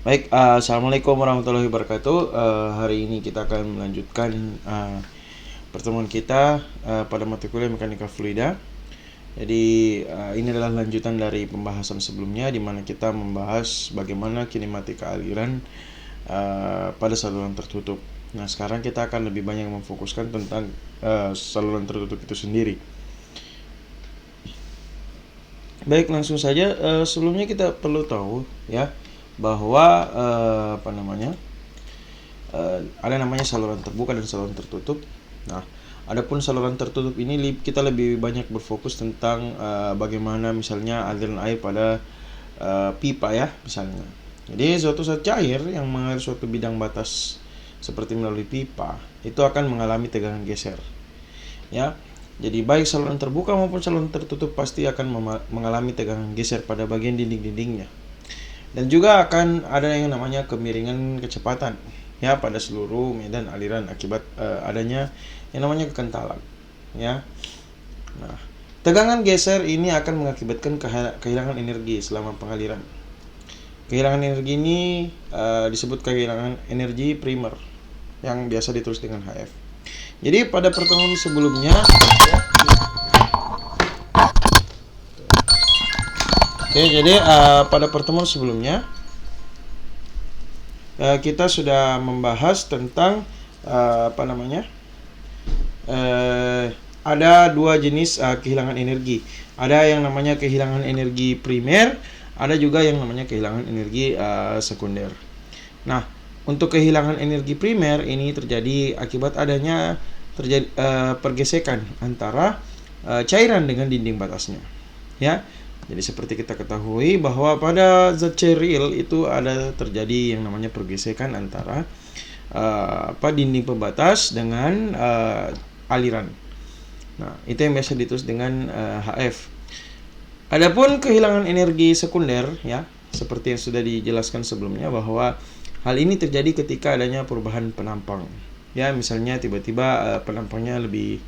Baik, assalamualaikum warahmatullahi wabarakatuh. Hari ini kita akan melanjutkan pertemuan kita pada mata kuliah mekanika fluida. Jadi ini adalah lanjutan dari pembahasan sebelumnya, di mana kita membahas bagaimana kinematika aliran pada saluran tertutup. Nah, sekarang kita akan lebih banyak memfokuskan tentang saluran tertutup itu sendiri. Baik, langsung saja. Sebelumnya kita perlu tahu ya bahwa ada namanya saluran terbuka dan saluran tertutup. Nah, adapun saluran tertutup ini kita lebih banyak berfokus tentang bagaimana misalnya aliran air pada pipa ya misalnya. Jadi suatu zat cair yang mengalir suatu bidang batas seperti melalui pipa itu akan mengalami tegangan geser. Ya. Jadi baik saluran terbuka maupun saluran tertutup pasti akan mengalami tegangan geser pada bagian dinding-dindingnya. Dan juga akan ada yang namanya kemiringan kecepatan ya pada seluruh medan aliran akibat adanya yang namanya kekentalan ya. Nah, tegangan geser ini akan mengakibatkan kehilangan energi selama pengaliran. Kehilangan energi ini disebut kehilangan energi primer yang biasa ditulis dengan HF. Jadi pada pertemuan sebelumnya pada pertemuan sebelumnya kita sudah membahas tentang ada dua jenis kehilangan energi. Ada yang namanya kehilangan energi primer, ada juga yang namanya kehilangan energi sekunder. Nah, untuk kehilangan energi primer ini terjadi akibat adanya pergesekan antara cairan dengan dinding batasnya. Ya. Jadi seperti kita ketahui bahwa pada zat cair real itu ada terjadi yang namanya pergesekan antara dinding pembatas dengan aliran. Nah, itu yang biasa ditulis dengan HF. Adapun kehilangan energi sekunder ya, seperti yang sudah dijelaskan sebelumnya bahwa hal ini terjadi ketika adanya perubahan penampang. Ya, misalnya tiba-tiba penampangnya lebih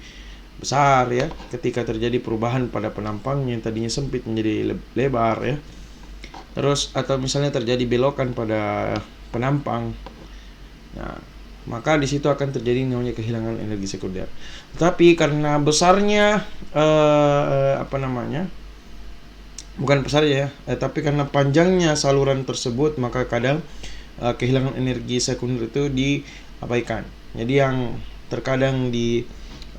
besar ya, ketika terjadi perubahan pada penampang yang tadinya sempit menjadi lebar ya. Terus atau misalnya terjadi belokan pada penampang. Nah, maka di situ akan terjadi namanya kehilangan energi sekunder. Tapi karena besarnya bukan besarnya ya, tapi karena panjangnya saluran tersebut, maka kadang kehilangan energi sekunder itu diabaikan. Jadi yang terkadang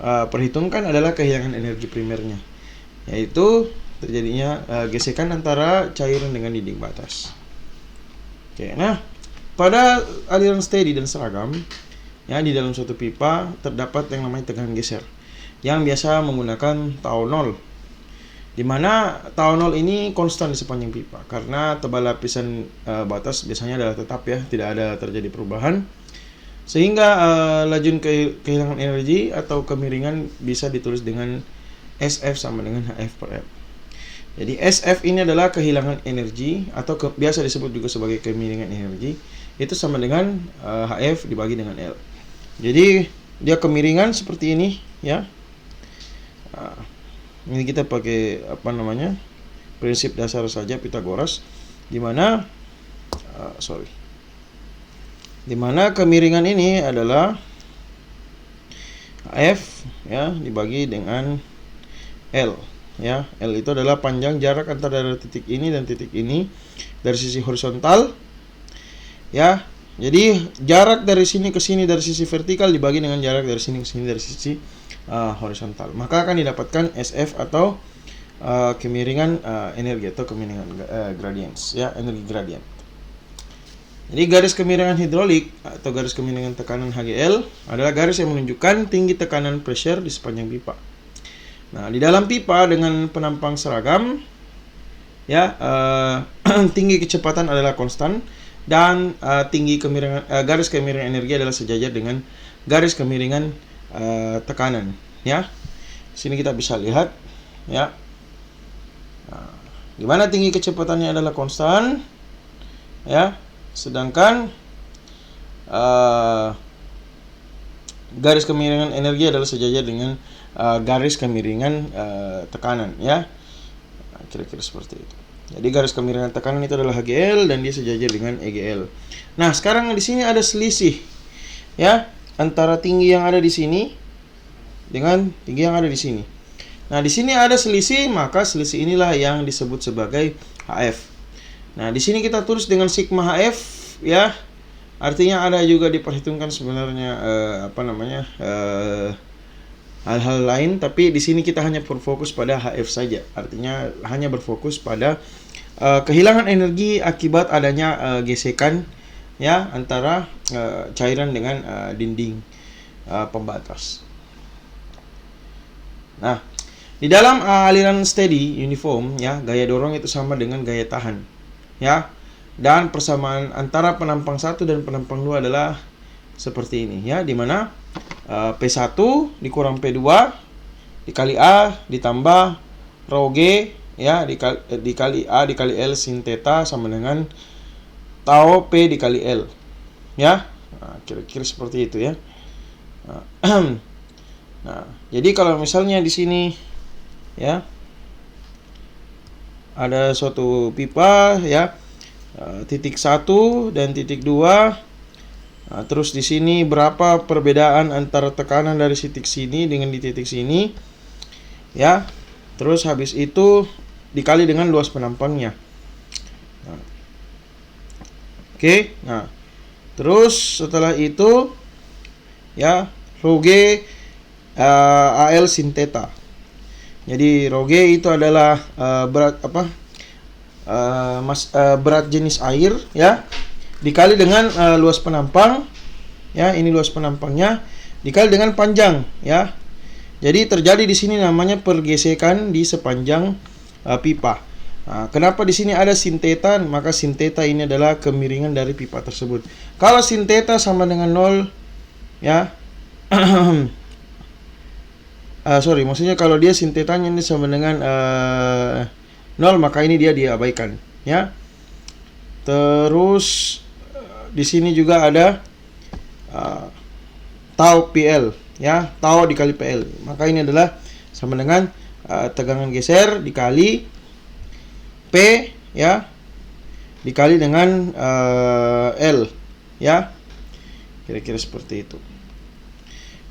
perhitungkan adalah kehilangan energi primernya, yaitu terjadinya gesekan antara cairan dengan dinding batas. Oke, nah pada aliran steady dan seragam ya, di dalam suatu pipa terdapat yang namanya tegangan geser yang biasa menggunakan tau 0, di mana tau 0 ini konstan di sepanjang pipa karena tebal lapisan batas biasanya adalah tetap ya, tidak ada terjadi perubahan, sehingga laju kehilangan energi atau kemiringan bisa ditulis dengan SF sama dengan HF per L. Jadi SF ini adalah kehilangan energi atau biasa disebut juga sebagai kemiringan energi, itu sama dengan HF dibagi dengan L. Jadi dia kemiringan seperti ini ya. Ini kita pakai prinsip dasar saja Pythagoras, di mana kemiringan ini adalah F ya dibagi dengan L ya. L itu adalah panjang jarak antara titik ini dan titik ini dari sisi horizontal ya. Jadi jarak dari sini ke sini dari sisi vertikal dibagi dengan jarak dari sini ke sini dari sisi horizontal, maka akan didapatkan SF atau kemiringan energi atau kemiringan gradients ya, energi gradient. Jadi garis kemiringan hidrolik atau garis kemiringan tekanan HGL adalah garis yang menunjukkan tinggi tekanan pressure di sepanjang pipa. Nah, di dalam pipa dengan penampang seragam ya, tinggi kecepatan adalah konstan dan tinggi kemiringan garis kemiringan energi adalah sejajar dengan garis kemiringan tekanan ya. Sini kita bisa lihat ya. Nah, di mana tinggi kecepatannya adalah konstan ya. Sedangkan garis kemiringan energi adalah sejajar dengan garis kemiringan tekanan ya. Nah, kira-kira seperti itu. Jadi garis kemiringan tekanan itu adalah HGL dan dia sejajar dengan EGL. Nah, sekarang di sini ada selisih ya antara tinggi yang ada di sini dengan tinggi yang ada di sini. Nah, di sini ada selisih, maka selisih inilah yang disebut sebagai HF. Nah, di sini kita tulis dengan sigma HF ya. Artinya ada juga diperhitungkan sebenarnya hal-hal lain, tapi di sini kita hanya berfokus pada HF saja. Artinya hanya berfokus pada kehilangan energi akibat adanya gesekan ya antara cairan dengan dinding pembatas. Nah, di dalam aliran steady uniform ya, gaya dorong itu sama dengan gaya tahan ya. Dan persamaan antara penampang 1 dan penampang 2 adalah seperti ini ya, di mana P1 dikurang P2 dikali A ditambah rho G ya dikali A dikali L sin theta sama dengan tau P dikali L ya. Nah, kira-kira seperti itu ya. Nah, jadi kalau misalnya di sini ya ada suatu pipa ya, titik 1 dan titik 2. Nah, terus di sini berapa perbedaan antara tekanan dari titik sini dengan di titik sini ya. Terus habis itu dikali dengan luas penampangnya. Nah, oke. Nah, terus setelah itu ya rho G AL sin theta. Jadi rho G itu adalah berat berat jenis air ya, dikali dengan luas penampang ya, ini luas penampangnya dikali dengan panjang ya. Jadi terjadi di sini namanya pergesekan di sepanjang pipa. Nah, kenapa di sini ada sin theta? Maka sin theta ini adalah kemiringan dari pipa tersebut. Kalau sin theta sama dengan 0 ya maksudnya kalau dia sin theta-nya ini sama dengan 0, maka ini dia diabaikan ya. Terus di sini juga ada tau PL ya, tau dikali PL, maka ini adalah sama dengan tegangan geser dikali P ya dikali dengan L ya, kira-kira seperti itu.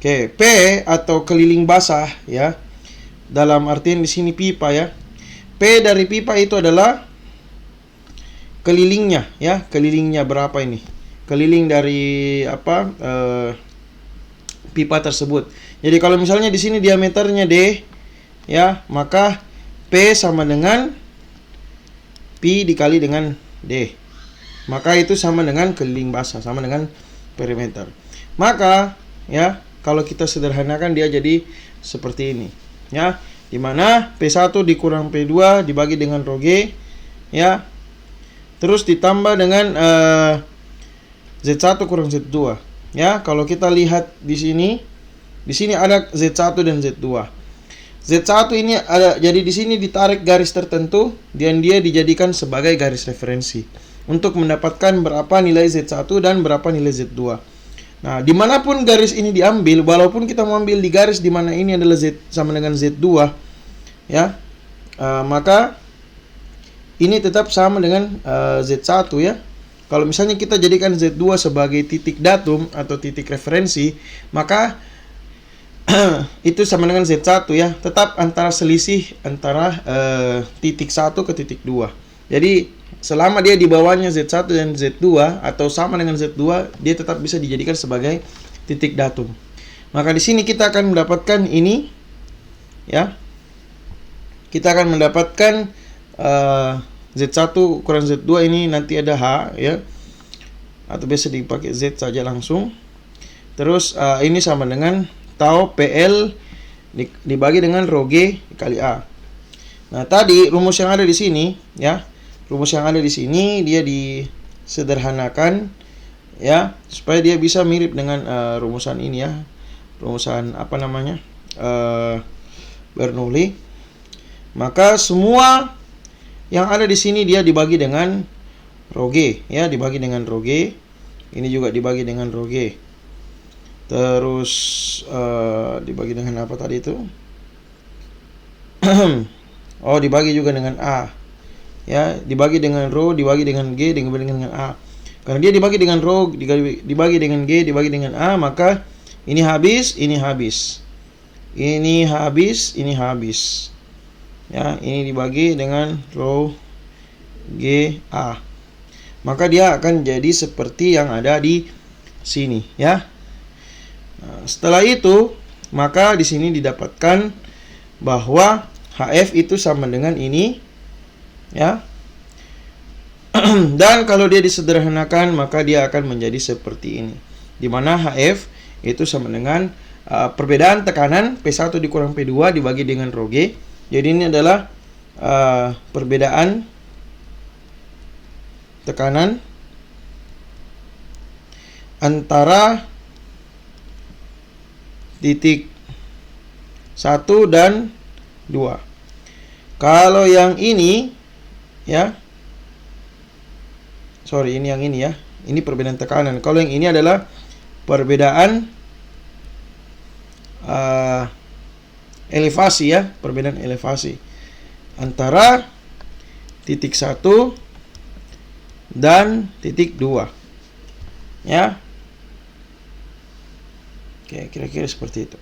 Oke, P atau keliling basah ya, dalam artian di sini pipa ya. P dari pipa itu adalah kelilingnya ya, kelilingnya berapa ini? Keliling dari pipa tersebut. Jadi kalau misalnya di sini diameternya D ya, maka P sama dengan Pi dikali dengan D. Maka itu sama dengan keliling basah, sama dengan perimeter. Maka ya, kalau kita sederhanakan dia jadi seperti ini ya, di mana P1 dikurang P2 dibagi dengan rho G ya, terus ditambah dengan Z1 kurang Z2 ya. Kalau kita lihat di sini ada Z1 dan Z2. Z1 ini ada, jadi di sini ditarik garis tertentu dan dia dijadikan sebagai garis referensi untuk mendapatkan berapa nilai Z1 dan berapa nilai Z2. Nah, dimanapun garis ini diambil, walaupun kita mau ambil di garis di mana ini adalah Z sama dengan Z2 ya, maka ini tetap sama dengan Z1 ya. Kalau misalnya kita jadikan Z2 sebagai titik datum atau titik referensi, maka itu sama dengan Z1 ya, tetap antara selisih antara titik 1 ke titik 2. Jadi selama dia di bawahnya Z1 dan Z2 atau sama dengan Z2, dia tetap bisa dijadikan sebagai titik datum. Maka di sini kita akan mendapatkan ini ya. Kita akan mendapatkan Z1 kurang Z2 ini nanti ada H ya. Atau biasa dipakai Z saja langsung. Terus ini sama dengan tau PL dibagi dengan rho G dikali A. Nah, tadi rumus yang ada di sini ya. Rumus yang ada di sini dia disederhanakan ya, supaya dia bisa mirip dengan rumusan ini ya. Rumusan Bernoulli. Maka semua yang ada di sini dia dibagi dengan rho G ya, dibagi dengan rho G. Ini juga dibagi dengan rho G. Terus dibagi dengan apa tadi itu? Oh, dibagi juga dengan A. ya, dibagi dengan rho, dibagi dengan G, dibagi dengan A. Karena dia dibagi dengan rho, dibagi dengan G, dibagi dengan A, maka ini habis, ini habis. Ini habis, ini habis. Ya, ini dibagi dengan rho G A. Maka dia akan jadi seperti yang ada di sini, ya. Nah, setelah itu, maka di sini didapatkan bahwa HF itu sama dengan ini, ya. Dan kalau dia disederhanakan, maka dia akan menjadi seperti ini, di mana HF itu sama dengan perbedaan tekanan P1 dikurang P2 dibagi dengan rho G. Jadi ini adalah perbedaan tekanan antara titik 1 dan 2. Kalau yang ini, ya, sorry, ini yang ini, ya, ini perbedaan tekanan. Kalau yang ini adalah perbedaan elevasi, ya, perbedaan elevasi antara titik 1 dan titik 2, ya. Oke, kira-kira seperti itu.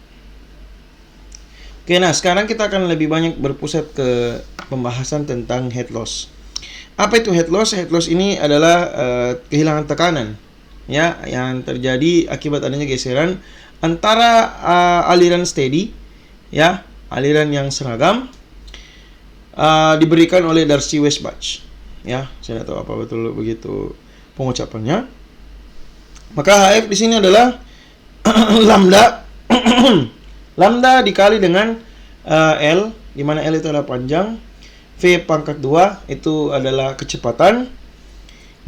Oke, nah sekarang kita akan lebih banyak berpusat ke pembahasan tentang head loss. Apa itu head loss? Head loss ini adalah kehilangan tekanan, ya, yang terjadi akibat adanya geseran antara aliran steady, ya, aliran yang seragam, diberikan oleh Darcy Weisbach, ya. Saya tidak tahu apa betul begitu pengucapannya. Maka HF di sini adalah lambda lambda dikali dengan L, di mana L itu adalah panjang, V pangkat 2 itu adalah kecepatan,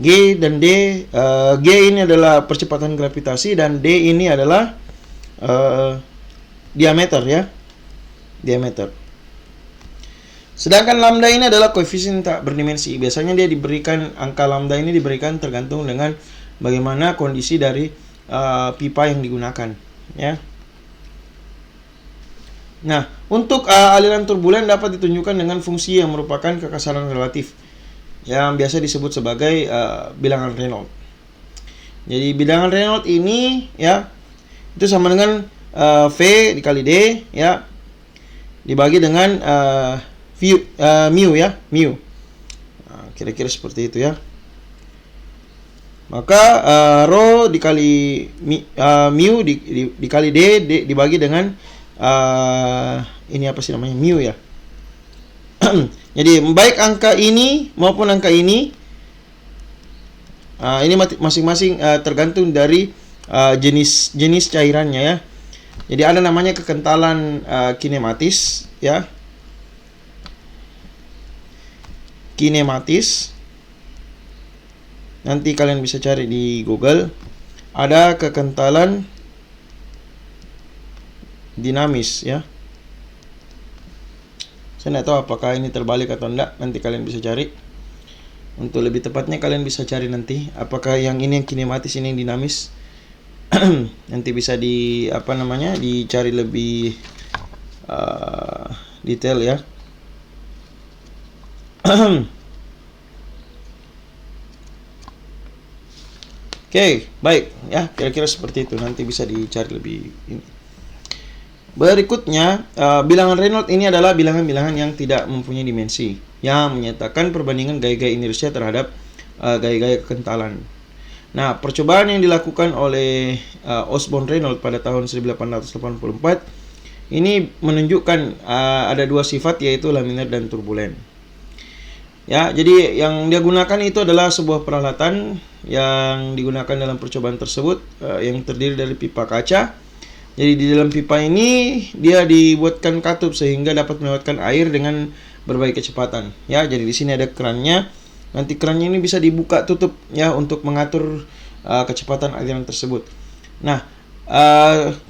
G dan D, G ini adalah percepatan gravitasi, dan D ini adalah diameter, ya, diameter. Sedangkan lambda ini adalah koefisien tak berdimensi. Biasanya dia diberikan, angka lambda ini diberikan tergantung dengan bagaimana kondisi dari pipa yang digunakan, ya. Nah, untuk aliran turbulen dapat ditunjukkan dengan fungsi yang merupakan kekasaran relatif, yang biasa disebut sebagai bilangan Reynolds. Jadi bilangan Reynolds ini, ya, itu sama dengan V dikali D, ya, dibagi dengan mu, ya, mu. Nah, kira-kira seperti itu, ya. Maka rho dikali mu dikali D dibagi dengan ini apa sih namanya, mu, ya. Jadi baik angka ini maupun angka ini masing-masing tergantung dari jenis cairannya, ya. Jadi ada namanya kekentalan kinematis, ya. Kinematis. Nanti kalian bisa cari di Google. Ada kekentalan dinamis, ya. Saya tidak tahu apakah ini terbalik atau enggak. Nanti kalian bisa cari. Untuk lebih tepatnya kalian bisa cari nanti apakah yang ini yang kinematis, ini yang dinamis. Nanti bisa dicari lebih detail, ya. Oke, baik, ya, kira-kira seperti itu. Nanti bisa dicari lebih ini. Berikutnya, bilangan Reynolds ini adalah bilangan-bilangan yang tidak mempunyai dimensi, yang menyatakan perbandingan gaya-gaya inersia terhadap gaya-gaya kekentalan. Nah, percobaan yang dilakukan oleh Osborne Reynolds pada tahun 1884 ini menunjukkan ada dua sifat, yaitu laminar dan turbulen. Ya, jadi yang dia gunakan itu adalah sebuah peralatan yang digunakan dalam percobaan tersebut, yang terdiri dari pipa kaca. Jadi di dalam pipa ini dia dibuatkan katup sehingga dapat melewatkan air dengan berbagai kecepatan, ya. Jadi di sini ada kerannya. Nanti kerannya ini bisa dibuka tutup, ya, untuk mengatur kecepatan aliran tersebut. Nah,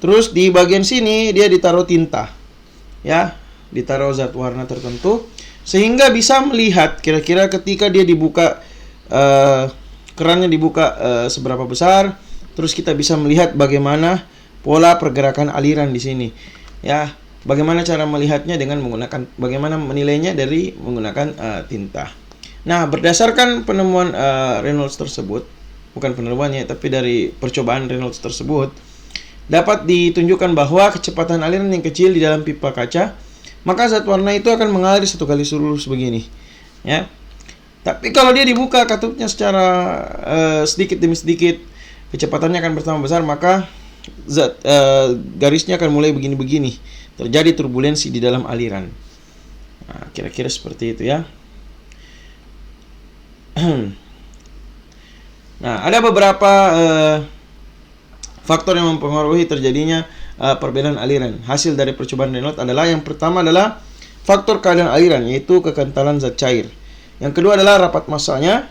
terus di bagian sini dia ditaruh tinta, ya, ditaruh zat warna tertentu sehingga bisa melihat kira-kira ketika dia dibuka, kerannya dibuka seberapa besar. Terus kita bisa melihat bagaimana pola pergerakan aliran di sini, ya. Bagaimana cara melihatnya dengan menggunakan, bagaimana menilainya dari menggunakan tinta. Nah, berdasarkan penemuan Reynolds tersebut, bukan penemuannya, tapi dari percobaan Reynolds tersebut, dapat ditunjukkan bahwa kecepatan aliran yang kecil di dalam pipa kaca, maka zat warna itu akan mengalir satu kali lurus begini, ya. Tapi kalau dia dibuka katupnya secara sedikit demi sedikit, kecepatannya akan bertambah besar, maka garisnya akan mulai begini-begini, terjadi turbulensi di dalam aliran. Nah, kira-kira seperti itu ya. Nah, ada beberapa faktor yang mempengaruhi terjadinya perbedaan aliran. Hasil dari percobaan Reynolds adalah, yang pertama adalah faktor keadaan aliran, yaitu kekentalan zat cair. Yang kedua adalah rapat massanya,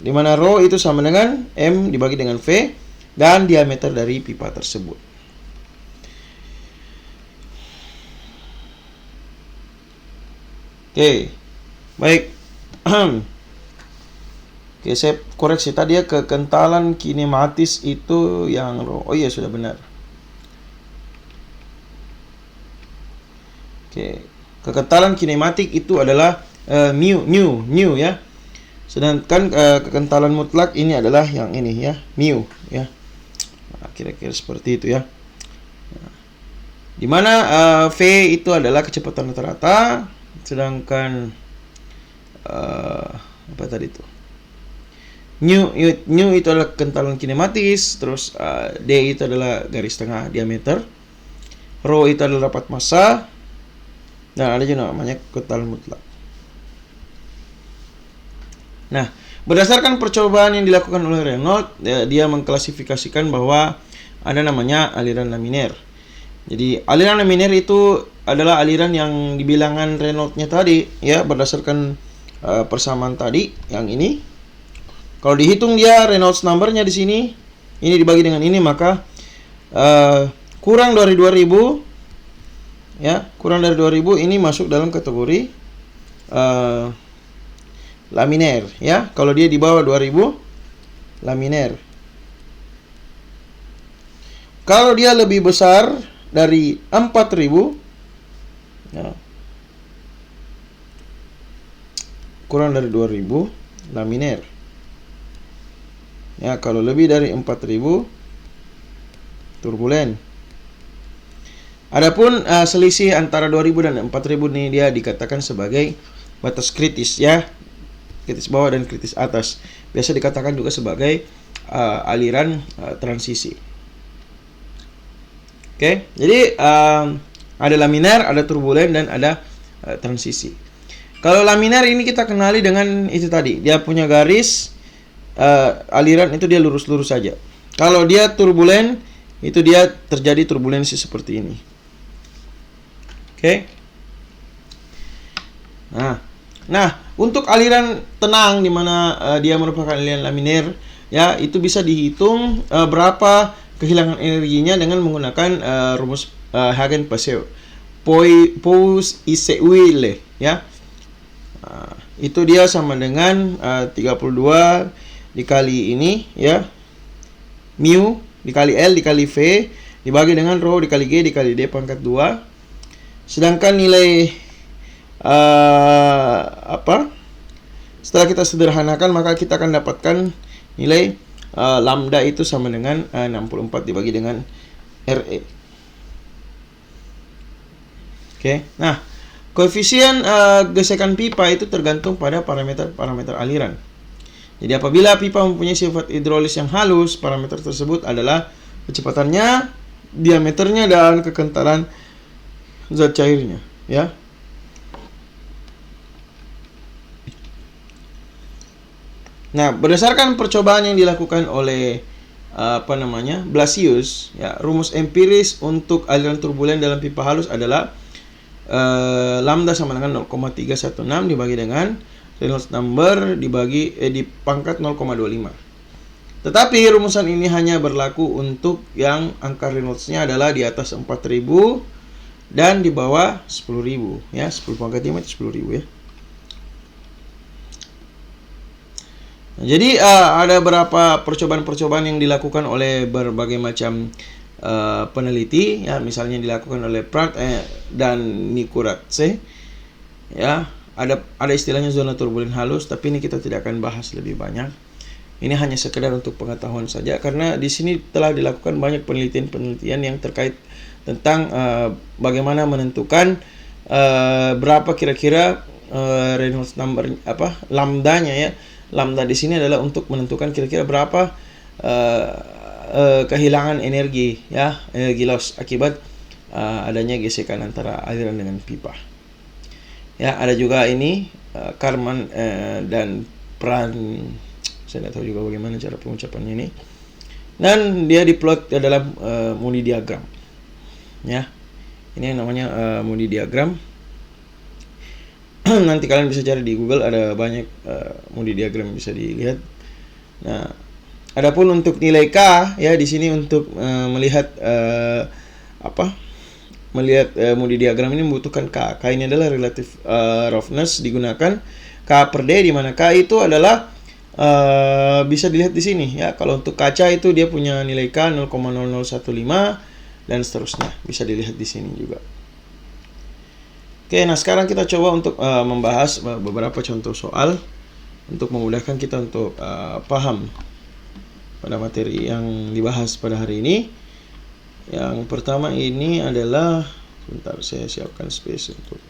di mana Rho itu sama dengan M dibagi dengan V, dan diameter dari pipa tersebut. Oke, baik. Oke, saya koreksi tadi ya, kekentalan kinematis itu yang Rho. Oh iya, sudah benar. Oke, kekentalan kinematik itu adalah mu ya. Sedangkan kekentalan mutlak ini adalah yang ini ya, mu ya. Nah, kira-kira seperti itu ya. Nah, dimana V itu adalah kecepatan rata-rata, sedangkan apa tadi itu? Mu itu adalah kekentalan kinematis, terus D itu adalah garis tengah diameter, Rho itu adalah rapat massa, dan ada juga namanya kekentalan mutlak. Nah, berdasarkan percobaan yang dilakukan oleh Reynolds, dia mengklasifikasikan bahwa ada namanya aliran laminer. Jadi aliran laminer itu adalah aliran yang dibilangan Reynolds-nya tadi ya, berdasarkan persamaan tadi yang ini. Kalau dihitung dia Reynolds number-nya di sini, ini dibagi dengan ini, maka kurang dari 2000 ya, kurang dari 2000 ini masuk dalam kategori laminer ya. Kalau dia di bawah 2000, laminer. Kalau dia lebih besar dari 4000 ya, kurang dari 2000, laminer ya. Kalau lebih dari 4000, turbulen. Adapun selisih antara 2000 dan 4000 ini dia dikatakan sebagai batas kritis ya, kritis bawah dan kritis atas. Biasa dikatakan juga sebagai aliran transisi. Oke, jadi ada laminar, ada turbulen, dan ada transisi. Kalau laminar ini kita kenali dengan itu tadi, dia punya garis aliran itu dia lurus-lurus saja. Kalau dia turbulen, itu dia terjadi turbulensi seperti ini. Oke. Nah, untuk aliran tenang di mana dia merupakan aliran laminer ya, itu bisa dihitung berapa kehilangan energinya dengan menggunakan rumus Hagen-Poiseuille. Poiseuille ya. Itu dia sama dengan 32 dikali ini ya, mu dikali L dikali V dibagi dengan Rho dikali G dikali D pangkat 2. Sedangkan nilai setelah kita sederhanakan, maka kita akan dapatkan nilai lambda itu sama dengan 64 dibagi dengan RE. Oke. Nah, koefisien gesekan pipa itu tergantung pada parameter aliran. Jadi apabila pipa mempunyai sifat hidrolis yang halus, parameter tersebut adalah kecepatannya, diameternya, dan kekentalan zat cairnya ya. Nah, berdasarkan percobaan yang dilakukan oleh Blasius ya, rumus empiris untuk aliran turbulen dalam pipa halus adalah lambda sama dengan 0,316 dibagi dengan Reynolds number dibagi di pangkat 0,25. Tetapi rumusan ini hanya berlaku untuk yang angka Reynolds-nya adalah di atas 4000 dan di bawah 10.000 ya, 10 pangkat 5 itu 10.000 ya. Nah, jadi ada beberapa percobaan-percobaan yang dilakukan oleh berbagai macam peneliti ya, misalnya dilakukan oleh Pratt dan Nikuradze ya. ada istilahnya zona turbulen halus, tapi ini kita tidak akan bahas lebih banyak. Ini hanya sekedar untuk pengetahuan saja, karena di sini telah dilakukan banyak penelitian yang terkait tentang bagaimana menentukan berapa kira-kira Reynolds number lambdanya ya. Lambda di sini adalah untuk menentukan kira-kira berapa kehilangan energi ya, energi loss akibat adanya gesekan antara aliran dengan pipa. Ya, ada juga ini Karman dan Pran, saya tidak tahu juga bagaimana cara pengucapannya ini. Dan dia diplot dalam Moody diagram. Ya. Ini yang namanya Moody diagram. Nanti kalian bisa cari di Google, ada banyak Moody diagram yang bisa dilihat. Nah, adapun untuk nilai K ya, di sini untuk melihat melihat Moody diagram ini membutuhkan K. K ini adalah relative roughness digunakan K per D, di mana K itu adalah bisa dilihat di sini ya. Kalau untuk kaca itu dia punya nilai K 0,0015 dan seterusnya, bisa dilihat di sini juga. Oke, nah sekarang kita coba untuk membahas beberapa contoh soal untuk memudahkan kita untuk paham pada materi yang dibahas pada hari ini. Yang pertama ini adalah, sebentar saya siapkan space untuk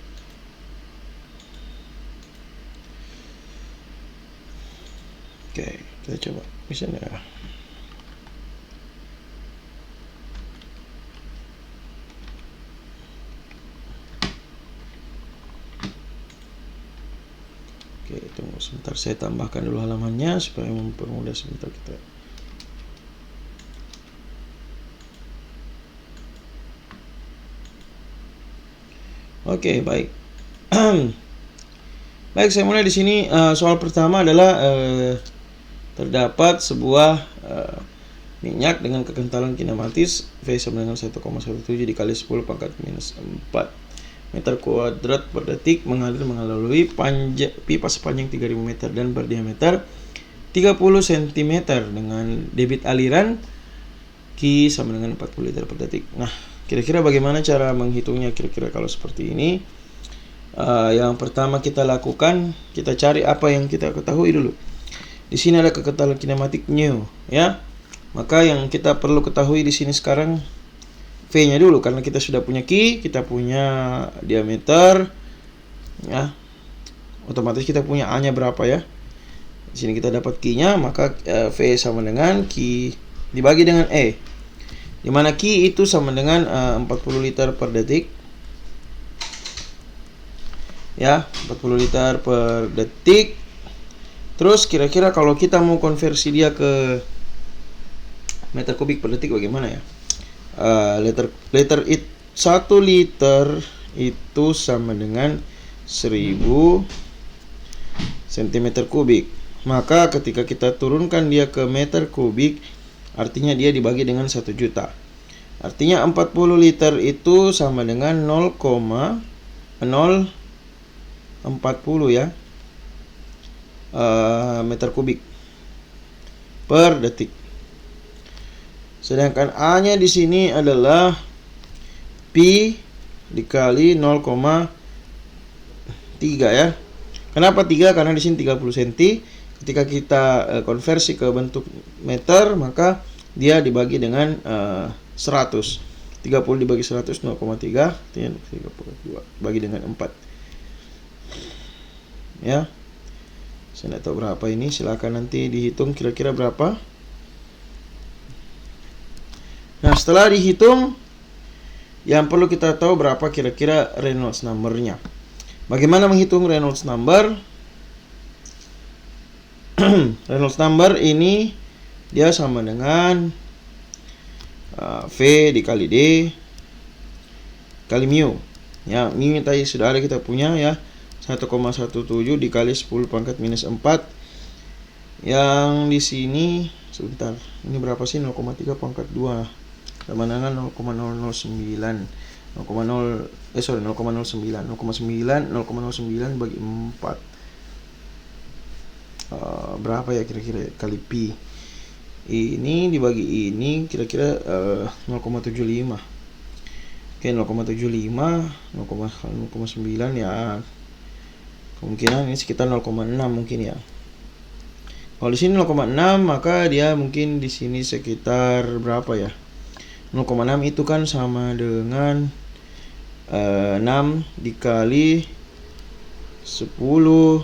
kita coba misalnya tunggu sebentar, saya tambahkan dulu halamannya supaya mempermudah sebentar kita. Oke, baik. Baik, saya mulai di sini. Soal pertama adalah terdapat sebuah minyak dengan kekentalan kinematis V sama dengan 1,17 dikali 10 pangkat minus 4 meter kuadrat per detik mengalir melalui pipa sepanjang 3000 meter dan berdiameter 30 cm dengan debit aliran Q sama dengan 40 liter per detik. Nah, kira-kira bagaimana cara menghitungnya kira-kira kalau seperti ini? Yang pertama kita lakukan, kita cari apa yang kita ketahui dulu. Di sini ada kekentalan kinematik nu, ya. Maka yang kita perlu ketahui di sini sekarang V-nya dulu, karena kita sudah punya Q, kita punya diameter, ya. Otomatis kita punya A-nya berapa ya? Di sini kita dapat Q-nya, maka V sama dengan Q dibagi dengan E. Di mana Q itu sama dengan 40 liter per detik. Ya, 40 liter per detik. Terus kira-kira kalau kita mau konversi dia ke meter kubik per detik bagaimana ya? 1 liter itu sama dengan 1000 cm kubik. Maka ketika kita turunkan dia ke meter kubik, artinya dia dibagi dengan 1 juta. Artinya 40 liter itu sama dengan 0,040 ya meter kubik per detik. Sedangkan A-nya di sini adalah Pi dikali 0,3 ya. Kenapa 3? Karena di sini 30 cm. Ketika kita konversi ke bentuk meter, maka dia dibagi dengan 100. 30 dibagi 100 0,3, artinya 32 bagi dengan 4. Ya. Saya tidak tahu berapa ini, silakan nanti dihitung kira-kira berapa. Nah, setelah dihitung, yang perlu kita tahu berapa kira-kira Reynolds number-nya. Bagaimana menghitung Reynolds number? Reynolds number ini dia sama dengan V dikali D kali mu. Ya, mu tadi sudah ada kita punya ya. 1,17 dikali 10 pangkat minus 4. Yang di sini sebentar. Ini berapa sih? 0,3 pangkat 2 sama dengan 0,009 0,09 bagi 4 berapa ya kira-kira kali pi. Ini dibagi ini kira-kira 0,75. Oke, 0,75 0,9 ya kemungkinan ini sekitar 0,6 mungkin ya. Kalau di sini 0,6, maka dia mungkin di sini sekitar berapa ya? 0,6 itu kan sama dengan 6 dikali 10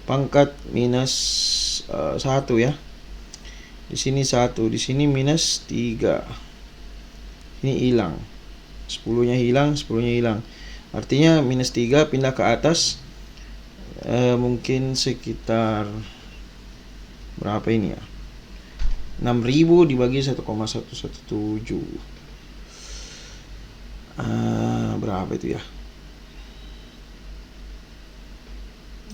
pangkat minus 1 ya. Di sini 1, di sini minus 3. Ini hilang. 10-nya hilang, 10-nya hilang. Artinya minus 3 pindah ke atas. Mungkin sekitar berapa ini ya? 6.000 dibagi 1,117. Berapa itu ya?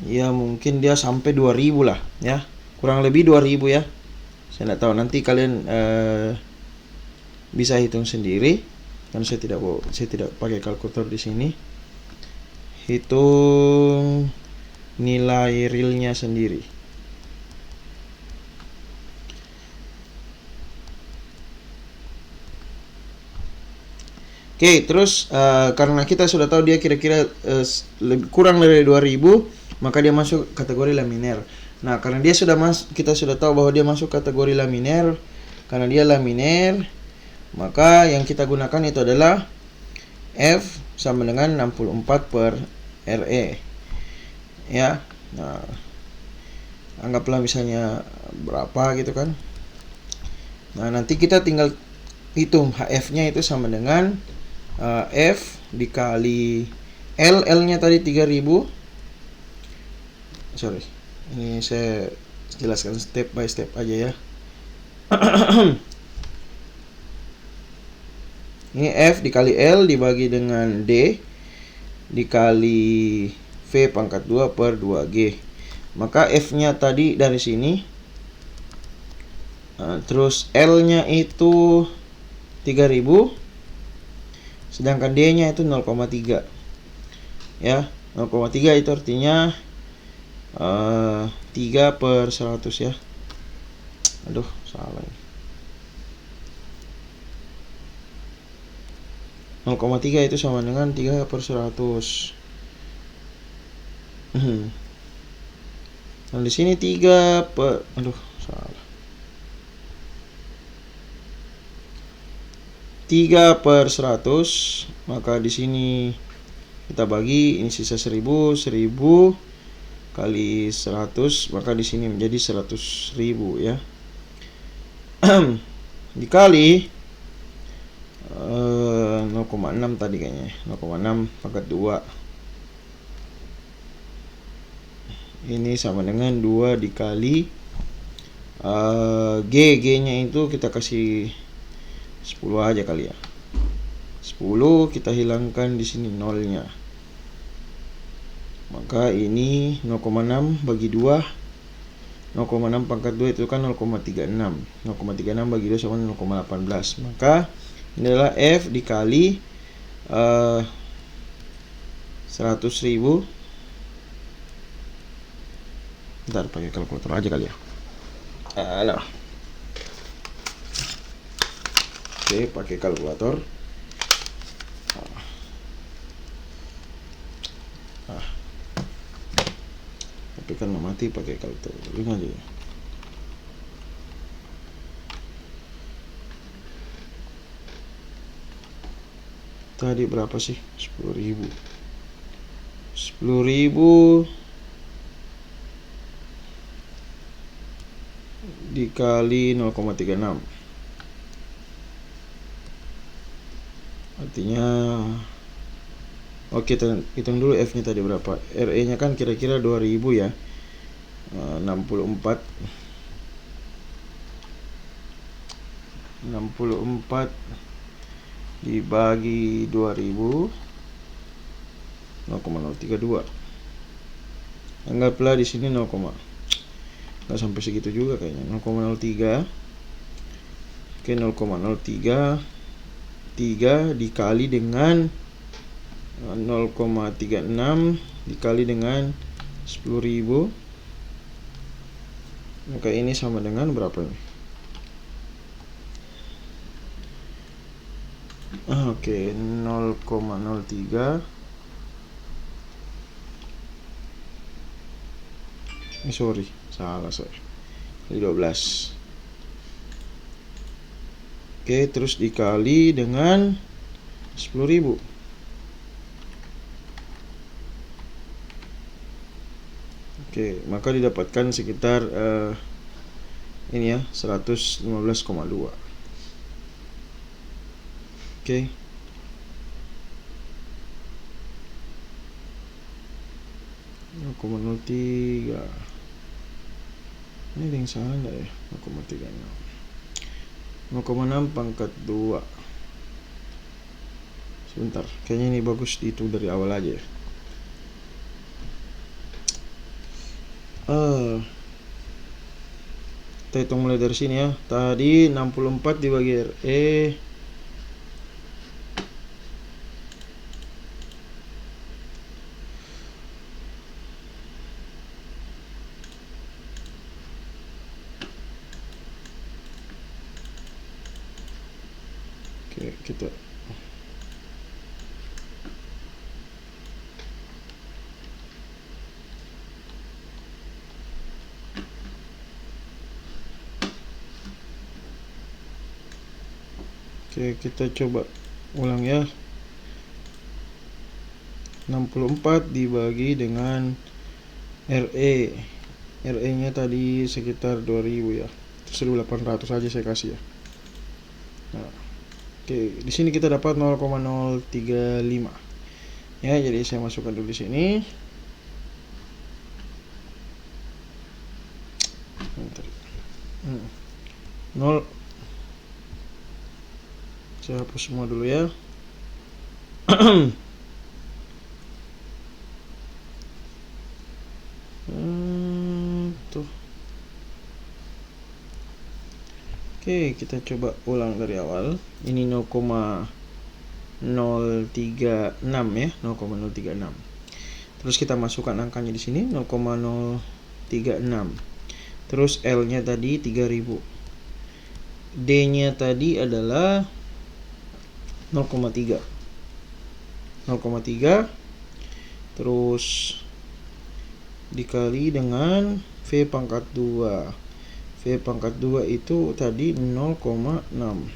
Ya mungkin dia sampai 2.000 lah ya. Kurang lebih 2.000 ya. Saya tidak tahu, nanti kalian bisa hitung sendiri. Kan saya tidak pakai kalkulator di sini. Hitung nilai realnya sendiri. Oke, terus karena kita sudah tahu dia kira-kira kurang dari 2.000, maka dia masuk kategori laminer. Nah, karena dia kita sudah tahu bahwa dia masuk kategori laminer, karena dia laminer, maka yang kita gunakan itu adalah F sama dengan 64 per RE. Ya, nah, anggaplah misalnya berapa gitu kan. Nah, nanti kita tinggal hitung HF-nya itu sama dengan F dikali L-nya tadi 3.000. Sorry, ini saya jelaskan step by step aja ya. Ini F dikali L dibagi dengan D dikali V pangkat 2 per 2G. Maka F-nya tadi dari sini. Terus L-nya itu 3.000. Sedangkan D-nya itu 0,3. Ya, 0,3 itu artinya 3 per 100 ya. Aduh, salah ini. 0,3 itu sama dengan 3 per 100. Nah, di sini 3 per... Aduh, salah. 3 per 100. Maka di sini kita bagi, ini sisa 1000 kali 100, maka di sini menjadi 100.000 ya. Dikali 0,6 tadi kayaknya. 0,6 pangkat 2. Ini sama dengan 2 dikali G-nya itu kita kasih 10 aja kali ya. 10 kita hilangkan di sini nolnya. Maka ini 0,6 bagi 2. 0,6 pangkat 2 itu kan 0,36. 0,36 bagi 2 sama 0,18. Maka ini adalah F dikali 100.000. Bentar, pakai kalkulator aja kali ya. Nah. Oke, pakai kalkulator. Tapi kan mati pakai kalkulator. Ini aja. Tadi berapa sih? 10.000. 10.000 dikali 0,36. Artinya oke, kita hitung dulu F-nya tadi berapa. RE-nya kan kira-kira 2.000 ya. 64 dibagi 2.000, 0,032. Anggaplah di sini 0, nggak sampai segitu juga kayaknya. 0,03. Oke, 0,033 dikali dengan 0,36 dikali dengan 10.000. Maka ini sama dengan berapa ini? Oke, 0,03 sorry, salah saya. 12. Oke, terus dikali dengan 10.000. Oke, maka didapatkan sekitar ini ya, 115,2. Oke. Nol 0,03. Ini ada yang salah enggak ya? 0,36. 0,6 pangkat 2. Sebentar, kayaknya ini bagus itu dari awal aja ya. Kita hitung mulai dari sini ya. Tadi 64 dibagi RE. Oke, kita coba ulang ya. 64 dibagi dengan RE. RE nya tadi sekitar 2000 ya. 1800 aja saya kasih ya. Nah, oke, di sini kita dapat 0,035. Ya, jadi saya masukkan dulu di sini. Bentar. 0. Saya hapus semua dulu ya. Tuh. Oke, kita coba ulang dari awal. Ini 0,036 ya, 0,036. Terus kita masukkan angkanya di sini 0,036. Terus L-nya tadi 3000. D-nya tadi adalah 0,3. 0,3 terus dikali dengan V pangkat 2. V pangkat 2 itu tadi 0,6.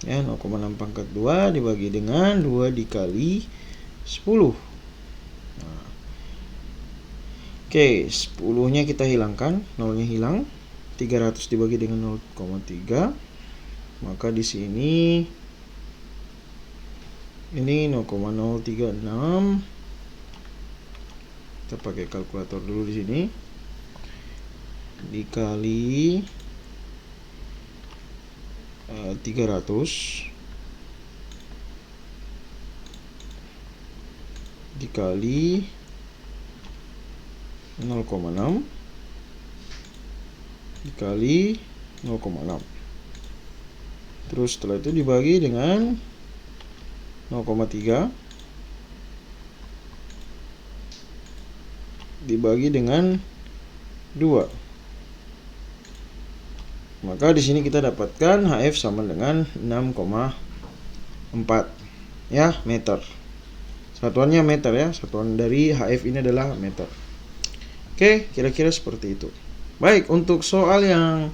Ya, 0,6 pangkat 2 dibagi dengan 2 dikali 10. Nah. Oke, 10-nya kita hilangkan, 0-nya hilang. 300 dibagi dengan 0,3. Maka di sini ini 0,036. Kita pakai kalkulator dulu di sini. Dikali 300 dikali 0,6 dikali 0,6. Terus setelah itu dibagi dengan 0,3 dibagi dengan 2. Maka di sini kita dapatkan HF sama dengan 6,4 ya, meter. Satuannya meter ya, satuan dari HF ini adalah meter. Oke, kira-kira seperti itu. Baik, untuk soal yang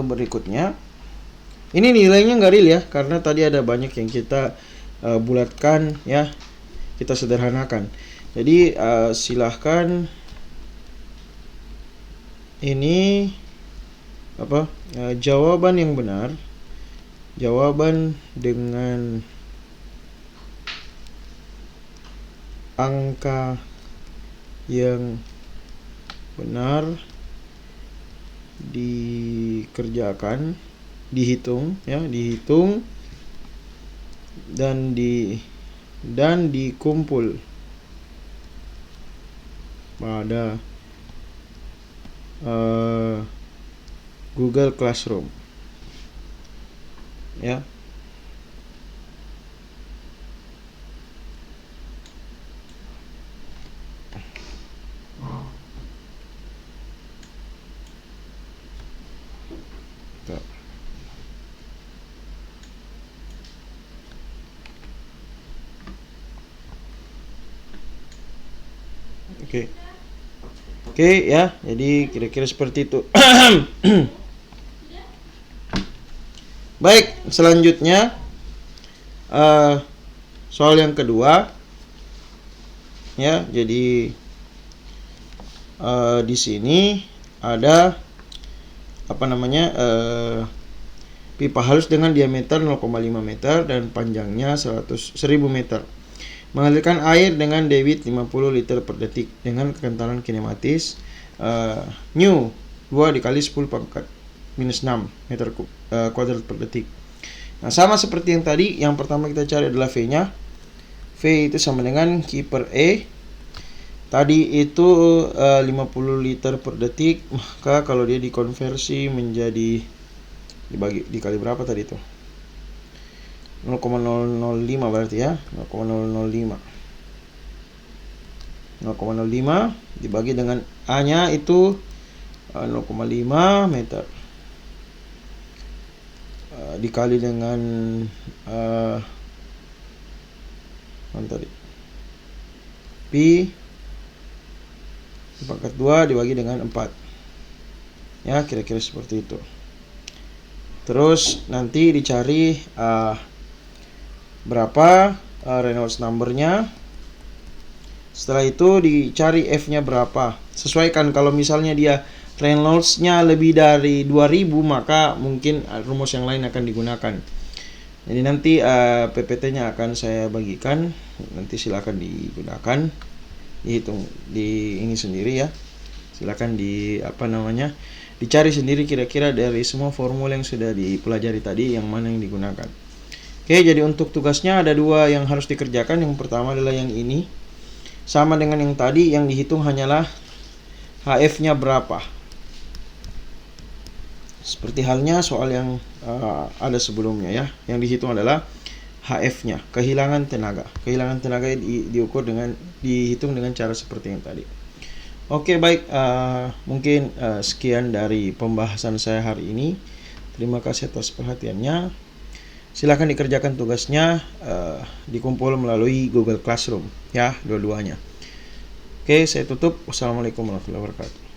berikutnya, ini nilainya nggak real ya, karena tadi ada banyak yang kita bulatkan ya, kita sederhanakan. Jadi silahkan ini jawaban yang benar, jawaban dengan angka yang benar dikerjakan, dihitung ya, dihitung dan dikumpul pada Google Classroom ya. Oke. Oke ya, jadi kira-kira seperti itu. Baik, selanjutnya soal yang kedua ya. Jadi di sini ada apa namanya pipa halus dengan diameter 0,5 meter dan panjangnya 1000 meter. Mengalirkan air dengan debit 50 liter per detik dengan kekentalan kinematis nu 2 dikali 10 pangkat minus 6 meter kuadrat per detik. Nah, sama seperti yang tadi, yang pertama kita cari adalah V-nya. V itu sama dengan Q per E. Tadi itu 50 liter per detik, maka kalau dia dikonversi menjadi dikali berapa tadi itu? 0,005 berarti ya, 0,005 dibagi dengan A-nya itu 0,5 meter dikali dengan tadi pi pangkat 2 dibagi dengan 4 ya, kira-kira seperti itu. Terus nanti dicari berapa Reynolds number-nya. Setelah itu dicari F-nya berapa. Sesuaikan, kalau misalnya dia Reynolds-nya lebih dari 2000, maka mungkin rumus yang lain akan digunakan. Jadi nanti PPT-nya akan saya bagikan, nanti silakan digunakan, dihitung di ini sendiri ya. Silakan dicari sendiri kira-kira dari semua formula yang sudah dipelajari tadi yang mana yang digunakan. Oke, jadi untuk tugasnya ada 2 yang harus dikerjakan. Yang pertama adalah yang ini. Sama dengan yang tadi, yang dihitung hanyalah HF-nya berapa. Seperti halnya soal yang ada sebelumnya ya. Yang dihitung adalah HF-nya, kehilangan tenaga. Kehilangan tenaga dihitung dengan cara seperti yang tadi. Oke, baik, mungkin sekian dari pembahasan saya hari ini. Terima kasih atas perhatiannya. Silakan dikerjakan tugasnya, dikumpul melalui Google Classroom ya, dua-duanya. Oke, saya tutup. Wassalamualaikum warahmatullahi wabarakatuh.